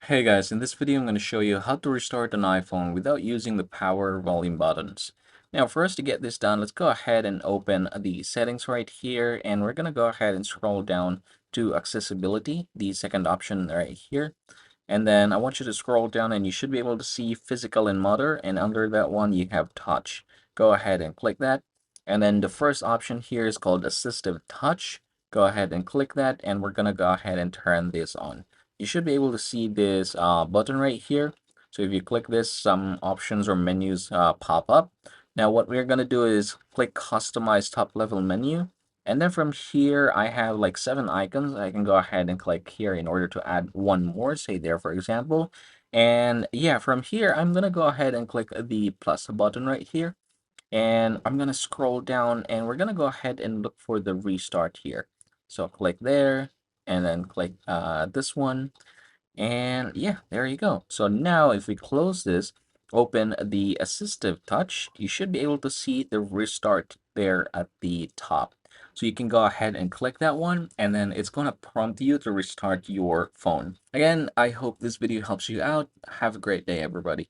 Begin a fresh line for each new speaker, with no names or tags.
Hey guys, in this video I'm going to show you how to restart an iPhone without using the power or volume buttons. Now for us to get this done, let's go ahead and open the settings right here, and we're going to go ahead and scroll down to accessibility, the second option right here. And then I want you to scroll down and you should be able to see physical and motor, and under that one you have touch. Go ahead and click that. And then the first option here is called Assistive Touch. Go ahead and click that, and we're gonna go ahead and turn this on. You should be able to see this button right here. So if you click this, some options or menus pop up. Now what we're gonna do is click Customize Top Level Menu. And then from here, I have like 7 icons. I can go ahead and click here in order to add one more, say there, for example. And yeah, from here, I'm going to go ahead and click the plus button right here. And I'm going to scroll down and we're going to go ahead and look for the restart here. So click there and then click this one. And yeah, there you go. So now if we close this, open the Assistive Touch, you should be able to see the restart there at the top. So you can go ahead and click that one, and then it's going to prompt you to restart your phone. Again, I hope this video helps you out. Have a great day, everybody.